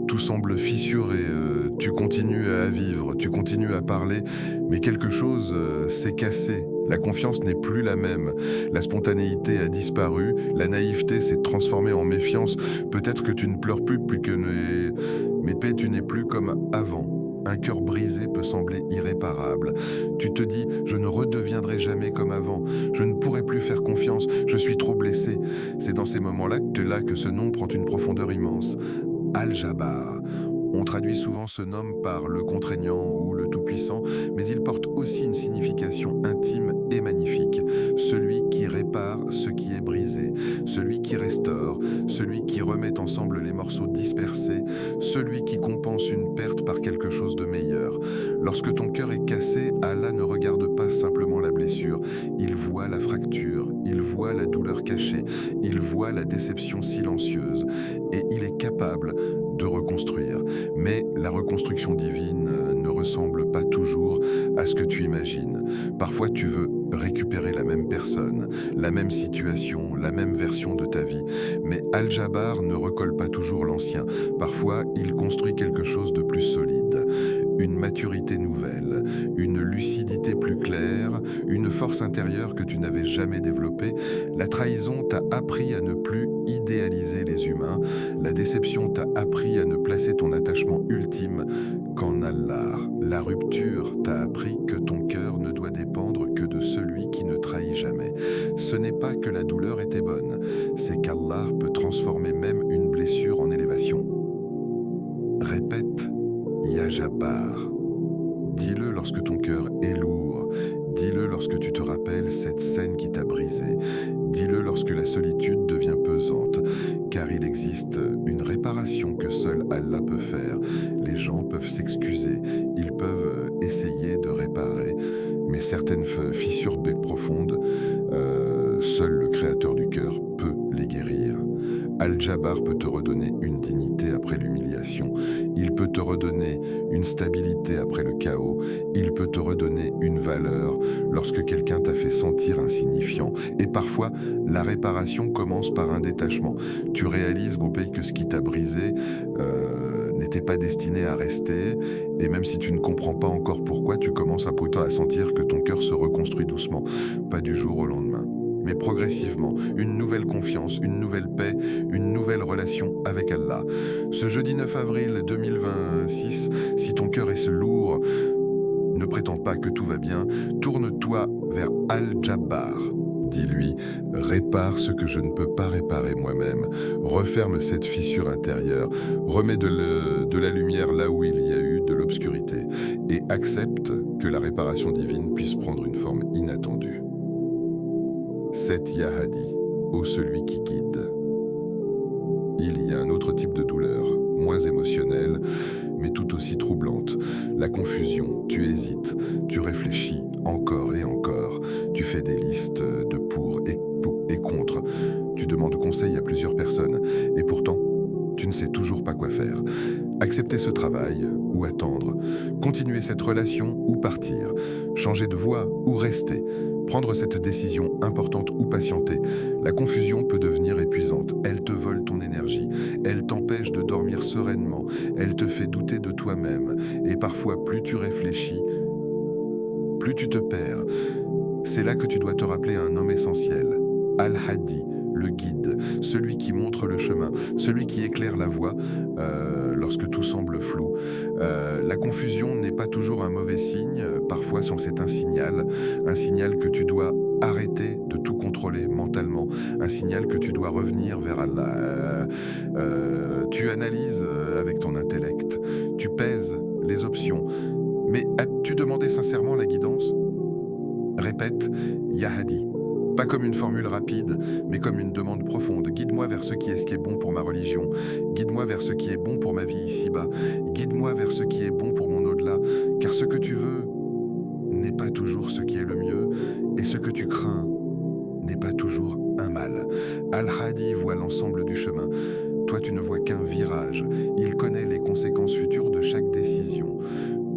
tout semble fissuré, tu continues à vivre, tu continues à parler, mais quelque chose s'est cassé. La confiance n'est plus la même, la spontanéité a disparu, la naïveté s'est transformée en méfiance. Peut-être que tu ne pleures plus mais tu n'es plus comme avant. Un cœur brisé peut sembler irréparable. Tu te dis « je ne redeviendrai jamais comme avant, je ne pourrai plus faire confiance, je suis trop blessé ». C'est dans ces moments-là que ce nom prend une profondeur immense. Al-Jabbar. On traduit souvent ce nom par le contraignant ou le tout-puissant, mais il porte aussi une signification intime et magnifique. Celui qui répare ce qui est brisé, celui qui restaure, celui qui remet ensemble les morceaux dispersés, celui qui compense une perte par quelque chose de meilleur. Lorsque ton cœur est cassé, Allah ne regarde pas simplement la blessure, il voit la fracture, il voit la douleur cachée, il voit la déception silencieuse, et il est capable de reconstruire. Mais la reconstruction divine ne ressemble pas toujours à ce que tu imagines. Parfois, tu veux récupérer la même personne, la même situation, la même version de ta vie. Mais Al-Jabbar ne recolle pas toujours l'ancien. Parfois, il construit quelque chose de plus solide. Une maturité nouvelle, une lucidité plus claire, une force intérieure que tu n'avais jamais développée. La trahison t'a appris à ne plus idéaliser les humains. La déception t'a appris à ne placer ton attachement ultime qu'en Allah. La rupture t'a appris que ton cœur ne doit dépendre que de celui qui ne trahit jamais. Ce n'est pas que la douleur était bonne, c'est qu'Allah peut transformer même une blessure en élévation. Répète Ya Jabbar. Dis-le lorsque ton cœur est lourd. Dis-le lorsque tu te rappelles cette scène qui t'a brisé. Dis-le lorsque la solitude devient pesante, car il existe une réparation que seul Allah peut faire. Les gens peuvent s'excuser, ils peuvent essayer de réparer, mais certaines fissures profondes, seul le Créateur du cœur peut les guérir. Al-Jabbar peut te redonner une dignité après l'humiliation, il peut te redonner une stabilité après le chaos, il peut te redonner une valeur lorsque quelqu'un t'a fait sentir insignifiant. Et parfois, la réparation commence par un détachement. Tu réalises, Goupil, que ce qui t'a brisé n'était pas destiné à rester, et même si tu ne comprends pas encore pourquoi, tu commences à plutôt à sentir que ton cœur se reconstruit doucement, pas du jour au lendemain, mais progressivement, une nouvelle confiance, une nouvelle paix, une nouvelle relation avec Allah. Ce jeudi 9 avril 2026, si ton cœur est lourd, ne prétends pas que tout va bien, tourne-toi vers Al-Jabbar. Dis-lui, répare ce que je ne peux pas réparer moi-même, referme cette fissure intérieure, remets de la lumière là où il y a eu de l'obscurité, et accepte que la réparation divine puisse prendre une forme inattendue. C'est Yahadi, ô celui qui guide. Il y a un autre type de douleur, moins émotionnelle, mais tout aussi troublante. La confusion, tu hésites, tu réfléchis encore et encore, tu fais des listes de pour et contre, tu demandes conseil à plusieurs personnes, et pourtant, tu ne sais toujours pas quoi faire. Accepter ce travail ou attendre, continuer cette relation ou partir, changer de voie ou rester, prendre cette décision importante ou patienter. La confusion peut devenir épuisante, elle te vole ton énergie, elle t'empêche de dormir sereinement, elle te fait douter de toi-même, et parfois plus tu réfléchis, plus tu te perds. C'est là que tu dois te rappeler un homme essentiel, Al-Hadi, le guide, celui qui montre le chemin, celui qui éclaire la voie lorsque tout semble flou. La confusion n'est pas toujours un mauvais signe, parfois c'est un signal que tu dois arrêter de tout contrôler mentalement, un signal que tu dois revenir vers Allah. Tu analyses avec ton intellect, tu pèses les options, mais as-tu demandé sincèrement la guidance? Répète, Yahadi. Pas comme une formule rapide, mais comme une demande profonde. Guide-moi vers ce qui est bon pour ma religion. Guide-moi vers ce qui est bon pour ma vie ici-bas. Guide-moi vers ce qui est bon pour mon au-delà. Car ce que tu veux n'est pas toujours ce qui est le mieux, et ce que tu crains n'est pas toujours un mal. Al-Hadi voit l'ensemble du chemin. Toi, tu ne vois qu'un virage. Il connaît les conséquences futures de chaque décision.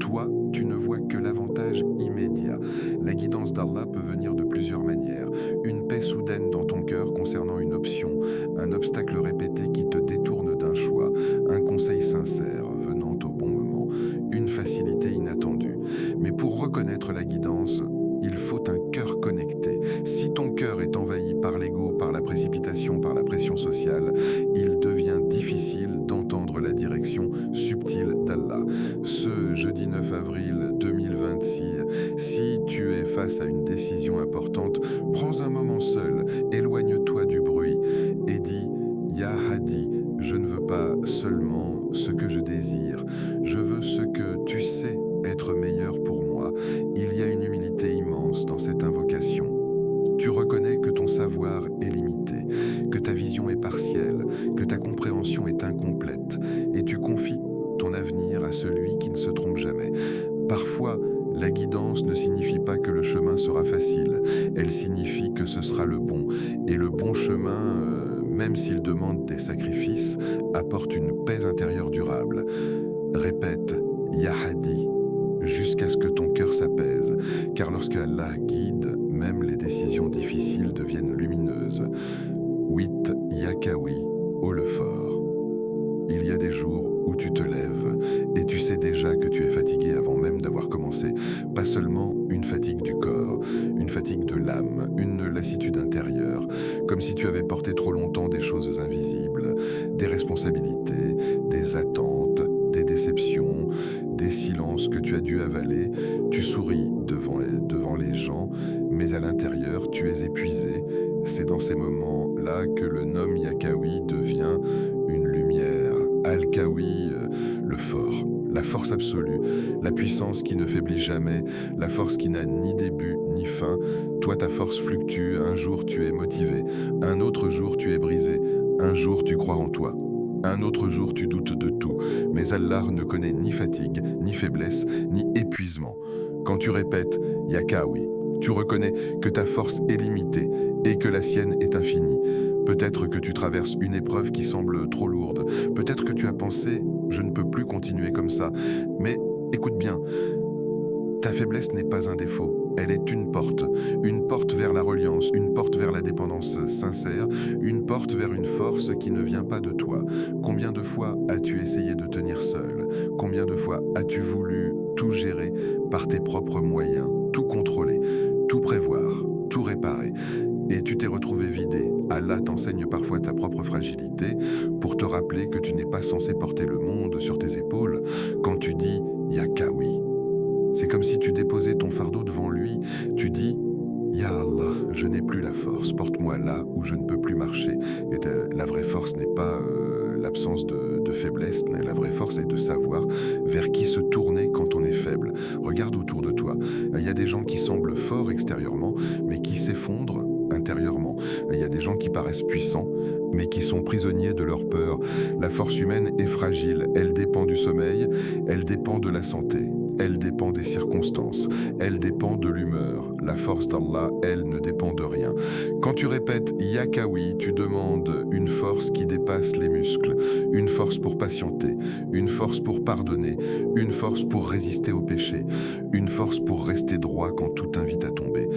Toi, tu ne vois que l'avantage immédiat. La guidance d'Allah peut venir de plusieurs manières. Une paix soudaine dans ton cœur concernant une option, un obstacle répété qui te détourne d'un choix, un conseil sincère venant au bon moment, une facilité inattendue. Mais pour reconnaître la guidance, il faut un cœur connecté. Si ton cœur est envahi par l'ego, par la précipitation, par la pression sociale, il devient difficile d'entendre la direction subtile d'Allah. Ce jeudi 9 avril 2026, si tu es face à une décision importante, prends un moment seul, éloigne-toi du bruit et dis « Ya Hadi, je ne veux pas seulement ce que je désire, je veux ce que tu sais être meilleur pour moi. » Il y a une humilité immense dans cette invocation. Tu reconnais que ton savoir est limité, que ta vision est partielle, que ta compréhension est incomplète, et tu confies ton avenir à celui qui ne se trompe jamais. Parfois, la guidance ne signifie pas que le chemin sera facile, elle signifie que ce sera le bon. Et le bon chemin, même s'il demande des sacrifices, apporte une paix intérieure durable. Répète, Ya Hadi, jusqu'à ce que ton cœur s'apaise, car lorsque Allah guide, même les décisions difficiles deviennent lumineuses. 8. Yakawi, haut le fort. Il y a des jours où tu te lèves et tu sais déjà que tu es fatigué avant même d'avoir commencé. Pas seulement une fatigue du corps, une fatigue de l'âme, une lassitude intérieure, comme si tu avais porté trop longtemps des choses invisibles, des responsabilités, des attentes, des déceptions, des silences que tu as dû avaler. Tu souris devant les gens, mais à l'intérieur, tu es épuisé. C'est dans ces moments-là que le nom Yakawi devient une lumière. Al-Kawi, le fort, la force absolue, la puissance qui ne faiblit jamais, la force qui n'a ni début ni fin. Toi, ta force fluctue. Un jour, tu es motivé. Un autre jour, tu es brisé. Un jour, tu crois en toi. Un autre jour, tu doutes de tout. Mais Allah ne connaît ni fatigue, ni faiblesse, ni épuisement. Quand tu répètes Yakawi, tu reconnais que ta force est limitée et que la sienne est infinie. Peut-être que tu traverses une épreuve qui semble trop lourde. Peut-être que tu as pensé « je ne peux plus continuer comme ça ». Mais écoute bien, ta faiblesse n'est pas un défaut, elle est une porte vers la reliance, une porte vers la dépendance sincère, une porte vers une force qui ne vient pas de toi. Combien de fois as-tu essayé de tenir seul? Combien de fois as-tu voulu tout gérer par tes propres moyens, tout contrôler, tout prévoir, tout réparer? Et tu t'es retrouvé vidé. Allah t'enseigne parfois ta propre fragilité pour te rappeler que tu n'es pas censé porter le monde sur tes épaules. Quand tu dis « Yaka oui », c'est comme si tu déposais ton fardeau devant lui. Tu dis « Ya Allah, je n'ai plus la force, porte-moi là où je ne peux plus marcher ». Et la vraie force n'est pas l'absence de faiblesse, la vraie force est de savoir vers qui se tourner quand on est faible. Regarde autour de toi, il y a des gens qui semblent forts extérieurement, mais qui s'effondrent intérieurement. Il y a des gens qui paraissent puissants, mais qui sont prisonniers de leur peur. La force humaine est fragile, elle dépend du sommeil, elle dépend de la santé. Elle dépend des circonstances, elle dépend de l'humeur. La force d'Allah, elle, ne dépend de rien. Quand tu répètes « Yakawi », tu demandes une force qui dépasse les muscles, une force pour patienter, une force pour pardonner, une force pour résister au péché, une force pour rester droit quand tout invite à tomber.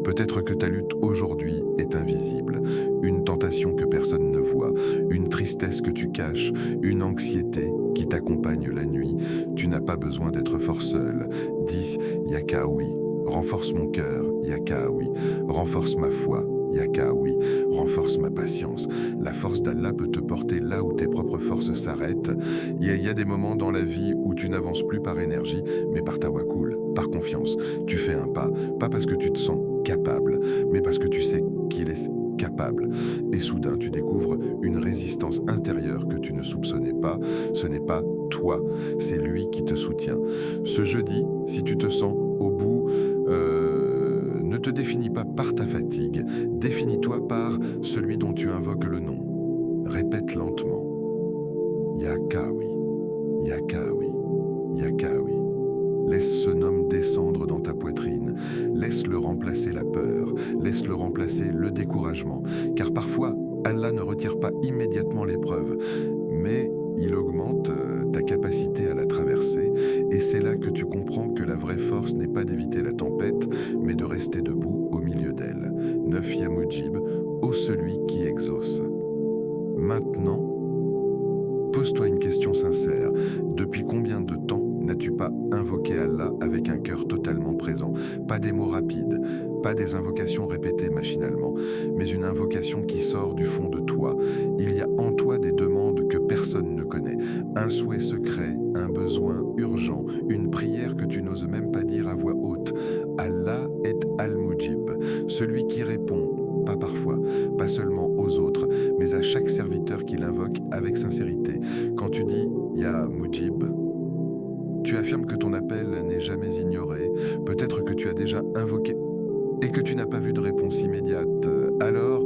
Peut-être que ta lutte aujourd'hui est invisible, une tentation que personne ne voit, une tristesse que tu caches, une anxiété qui t'accompagne la nuit. Tu n'as pas besoin d'être fort seul. Dis Yakawi, renforce mon cœur, Yakawi, renforce ma foi, Yakawi, renforce ma patience. La force d'Allah peut te porter là où tes propres forces s'arrêtent. Il y a des moments dans la vie où tu n'avances plus par énergie, mais par tawakkul, par confiance. Tu fais un pas parce que tu te sens capable, mais parce que tu sais qu'il est capable. Et soudain, tu découvres une résistance intérieure que tu ne soupçonnais pas. Ce n'est pas toi, c'est lui qui te soutient. Ce jeudi, si tu te sens au bout, ne te définis pas par ta fatigue, définis-toi par celui dont tu invoques le nom. Répète lentement. Yakawi, Yakawi, Yakawi. Laisse ce nom descendre dans ta poitrine. Laisse-le remplacer la peur. Laisse-le remplacer le découragement. Car parfois, Allah ne retire pas immédiatement l'épreuve, mais il augmente ta capacité à la traverser. Et c'est là que tu comprends que la vraie force n'est pas d'éviter la tempête, mais de rester debout au milieu d'elle. 9 Ya Mujib, ô celui qui exauce. Maintenant, pose-toi une question sincère. Depuis combien de temps n'as-tu pas invoqué Allah avec un cœur totalement présent? Pas des mots rapides, pas des invocations répétées machinalement, mais une invocation qui sort du fond de toi. Il y a en toi des demandes que personne ne connaît, un souhait secret, un besoin urgent, une prière que tu n'oses même pas dire à voix haute. Allah est Al-Mujib, celui qui répond, pas parfois, pas seulement aux autres, mais à chaque serviteur qui l'invoque avec sincérité. Quand tu dis « Ya Mujib », tu affirmes que ton appel n'est jamais ignoré, peut-être que tu as déjà invoqué et que tu n'as pas vu de réponse immédiate. Alors,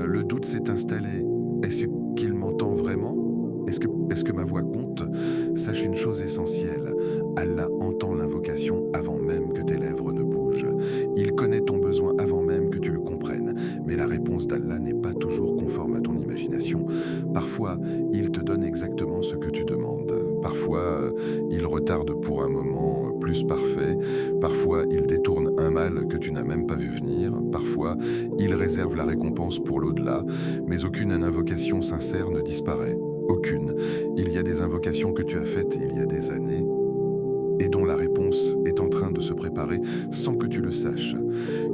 le doute s'est installé. Est-ce qu'il m'entend vraiment? Est-ce que ma voix compte? Sache une chose essentielle, Allah entend l'invocation avant même que tes lèvres ne bougent. Il connaît ton besoin avant même que tu le comprennes, mais la réponse d'Allah n'est pas toujours conforme à ton imagination. Parfois, il te donne exactement ce que tu demandes. Parfois, il retarde pour un moment plus parfait. Parfois, il détourne un mal que tu n'as même pas vu venir. Parfois, il réserve la récompense pour l'au-delà. Mais aucune invocation sincère ne disparaît. Aucune. Il y a des invocations que tu as faites il y a des années et dont la réponse est en train de se préparer sans que tu le saches.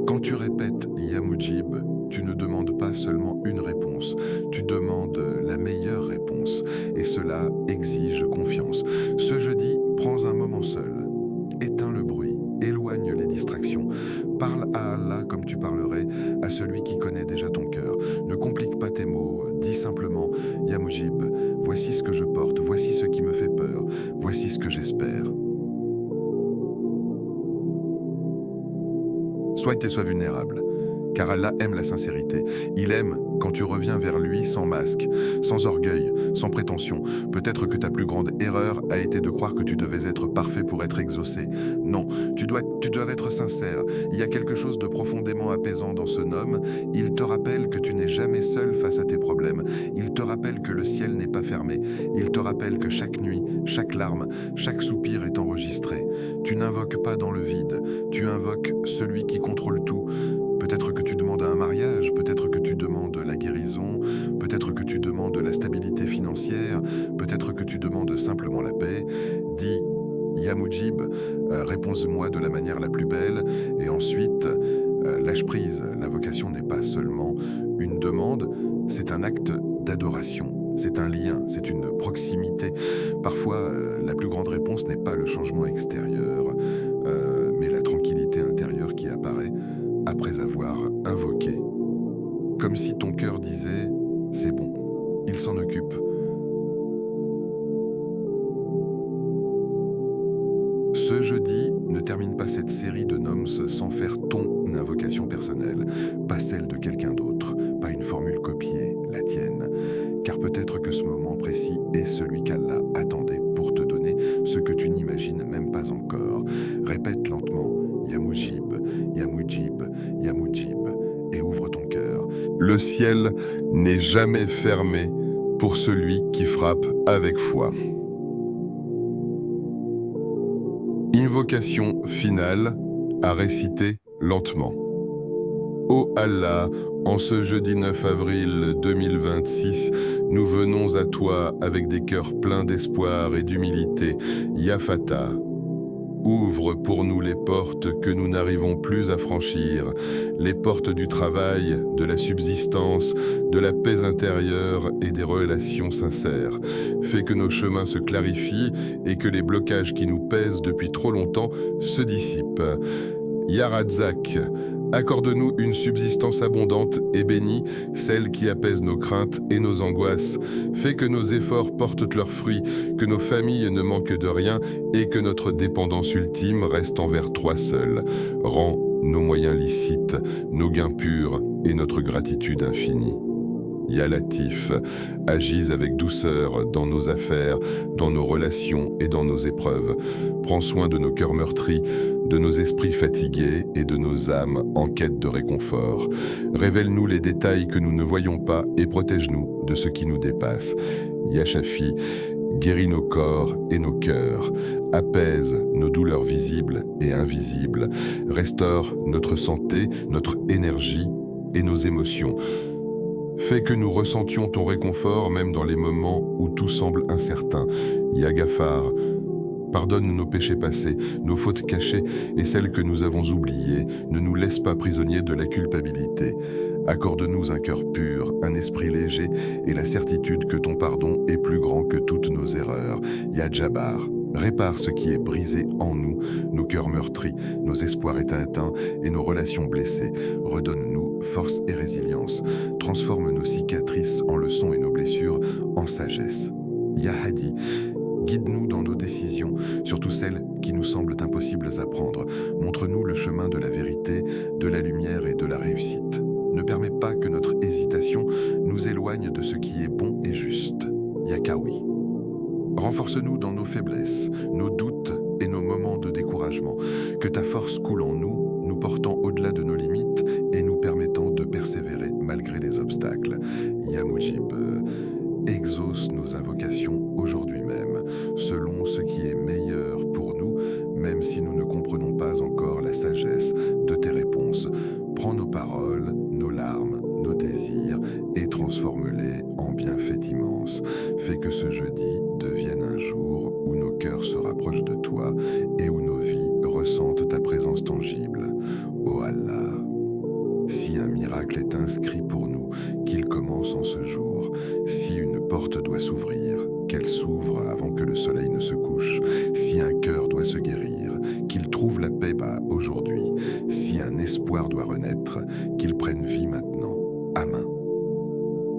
Quand tu répètes Ya Mujib, tu ne demandes pas seulement une réponse, tu demandes la meilleure réponse et cela exige confiance. Ce jeudi, prends un moment seul, éteins le bruit, éloigne les distractions, parle à Allah comme tu parlerais à celui qui connaît déjà ton cœur. Ne complique pas tes mots, dis simplement Ya Mujib, voici ce que je porte, voici ce qui me fait peur, voici ce que j'espère. Sois vulnérable. car Allah aime la sincérité. Il aime quand tu reviens vers lui sans masque, sans orgueil, sans prétention. Peut-être que ta plus grande erreur a été de croire que tu devais être parfait pour être exaucé. Non, tu dois être sincère. Il y a quelque chose de profondément apaisant dans ce homme. Il te rappelle que tu n'es jamais seul face à tes problèmes. Il te rappelle que le ciel n'est pas fermé. Il te rappelle que chaque nuit, chaque larme, chaque soupir est enregistré. Tu n'invoques pas dans le vide. Tu invoques celui qui contrôle tout. Peut-être que tu demandes un mariage, peut-être que tu demandes la guérison, peut-être que tu demandes la stabilité financière, peut-être que tu demandes simplement la paix. Dis Ya Mujib, réponds-moi de la manière la plus belle, et ensuite lâche prise. L'invocation n'est pas seulement une demande, c'est un acte d'adoration. C'est un lien, c'est une proximité. Parfois, la plus grande réponse n'est pas le changement extérieur, mais la tranquillité intérieure qui apparaît après avoir invoqué. Comme si ton cœur disait « c'est bon, il s'en occupe ». Ce jeudi, ne termine pas cette série de noms sans faire ton invocation personnelle, pas celle de quelqu'un d'autre, pas une formule copiée, la tienne. Car peut-être que ce moment précis est celui qu'Allah attendait pour te donner ce que tu n'imagines même pas encore. Répète lentement Ya Mujib, Ya Mujib, Ya Mujib, et ouvre ton cœur. Le ciel n'est jamais fermé pour celui qui frappe avec foi. Invocation finale à réciter lentement. Ô Allah, en ce jeudi 9 avril 2026, nous venons à toi avec des cœurs pleins d'espoir et d'humilité. Ya Fatah, ouvre pour nous les portes que nous n'arrivons plus à franchir, les portes du travail, de la subsistance, de la paix intérieure et des relations sincères. Fais que nos chemins se clarifient et que les blocages qui nous pèsent depuis trop longtemps se dissipent. Ya Razzaq, accorde-nous une subsistance abondante et bénie, celle qui apaise nos craintes et nos angoisses. Fais que nos efforts portent leurs fruits, que nos familles ne manquent de rien et que notre dépendance ultime reste envers toi seul. Rends nos moyens licites, nos gains purs et notre gratitude infinie. Ya Latif, agis avec douceur dans nos affaires, dans nos relations et dans nos épreuves. Prends soin de nos cœurs meurtris, de nos esprits fatigués et de nos âmes en quête de réconfort. Révèle-nous les détails que nous ne voyons pas et protège-nous de ce qui nous dépasse. Ya Shafi, guéris nos corps et nos cœurs, apaise nos douleurs visibles et invisibles, restaure notre santé, notre énergie et nos émotions. Fais que nous ressentions ton réconfort même dans les moments où tout semble incertain. Ya Ghaffar, pardonne nos péchés passés, nos fautes cachées et celles que nous avons oubliées. Ne nous laisse pas prisonniers de la culpabilité. Accorde-nous un cœur pur, un esprit léger et la certitude que ton pardon est plus grand que toutes nos erreurs. Ya Jabbar, répare ce qui est brisé en nous, nos cœurs meurtris, nos espoirs éteints et nos relations blessées. Redonne-nous force et résilience. Transforme nos cicatrices en leçons et nos blessures en sagesse. Ya Hadi, guide-nous dans nos décisions, surtout celles qui nous semblent impossibles à prendre. Montre-nous le chemin de la vérité, de la lumière et de la réussite. Ne permets pas que notre hésitation nous éloigne de ce qui est bon et juste. Ya Kawi, renforce-nous dans nos faiblesses, nos doutes et nos moments de découragement. Que ta force coule en nous, nous portant au-delà de nos limites et nous permettant de persévérer malgré les obstacles. Ya Mujib, exauce nos invocations aujourd'hui même, selon ce qui est meilleur pour nous, même si nous ne comprenons pas encore la sagesse de tes réponses. Prends nos paroles, nos larmes, nos désirs et transforme-les en bienfaits immenses. Fais que ce jeudi devienne un jour où nos cœurs se rapprochent de toi et où nos vies ressentent ta présence tangible. Ô Allah, si un miracle est inscrit pour nous, qu'il commence en ce jour. Si une porte doit s'ouvrir, qu'elle s'ouvre avant que le soleil ne se couche. Si un cœur doit se guérir, qu'il trouve la paix aujourd'hui. Si un espoir doit renaître, qu'il prenne vie maintenant. Amen.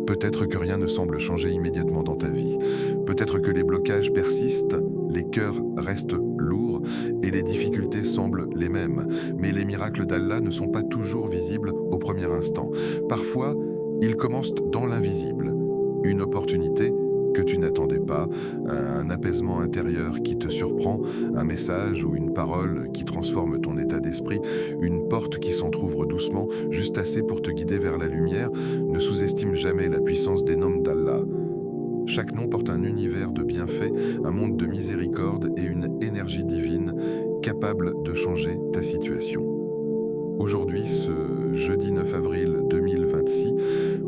Peut-être que rien ne semble changer immédiatement dans ta vie. Peut-être que les blocages persistent, les cœurs restent lourds et les difficultés semblent les mêmes. Mais les miracles d'Allah ne sont pas toujours visibles au premier instant. Parfois, ils commencent dans l'invisible. Une opportunité que tu n'attendais pas, un apaisement intérieur qui te surprend, un message ou une parole qui transforme ton état d'esprit, une porte qui s'entr'ouvre doucement, juste assez pour te guider vers la lumière. Ne sous-estime jamais la puissance des noms d'Allah. Chaque nom porte un univers de bienfaits, un monde de miséricorde et une énergie divine capable de changer ta situation. Aujourd'hui, ce jeudi 9 avril 2026,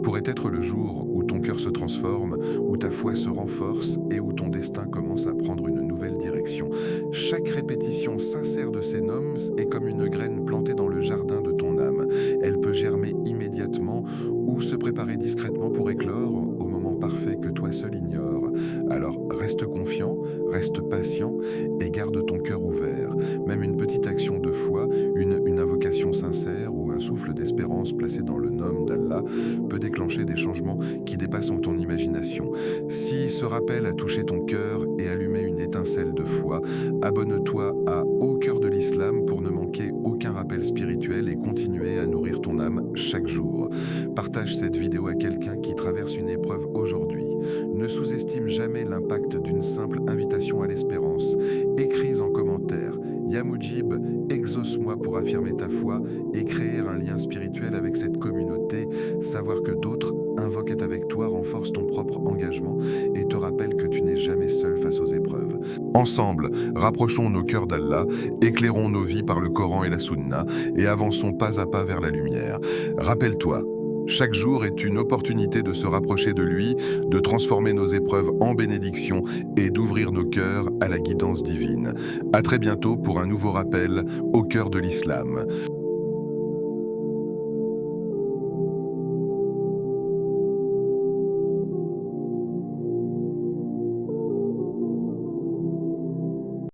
pourrait être le jour où ton cœur se transforme, où ta foi se renforce et où ton destin commence à prendre une nouvelle direction. Chaque répétition sincère de ces noms est comme une graine plantée dans le jardin de ton âme. Elle peut germer immédiatement ou se préparer discrètement pour éclore au moment parfait que toi seul ignores. Alors reste confiant, reste patient et garde ton cœur ouvert. Même une petite action de foi, une invocation sincère ou un souffle d'espérance placé dans le nom d'Allah peut déclencher des changements qui dépassent ton imagination. Si ce rappel a touché ton cœur et allumé une étincelle de foi, abonne-toi à Au cœur de l'Islam pour ne manquer aucun rappel spirituel et continuer à nourrir ton âme chaque jour. Partage cette vidéo à quelqu'un qui traverse une épreuve aujourd'hui. Ne sous-estime jamais l'impact d'une simple invitation à l'espérance. Écris en commentaire « Ya Moujib, exauce-moi pour affirmer ta foi et créer un lien spirituel avec cette communauté. Savoir que d'autres invoquent avec toi renforce ton propre engagement et te rappelle que tu n'es jamais seul face aux épreuves. Ensemble, rapprochons nos cœurs d'Allah, éclairons nos vies par le Coran et la Sunna et avançons pas à pas vers la lumière. Rappelle-toi, chaque jour est une opportunité de se rapprocher de lui, de transformer nos épreuves en bénédictions et d'ouvrir nos cœurs à la guidance divine. À très bientôt pour un nouveau rappel au cœur de l'Islam.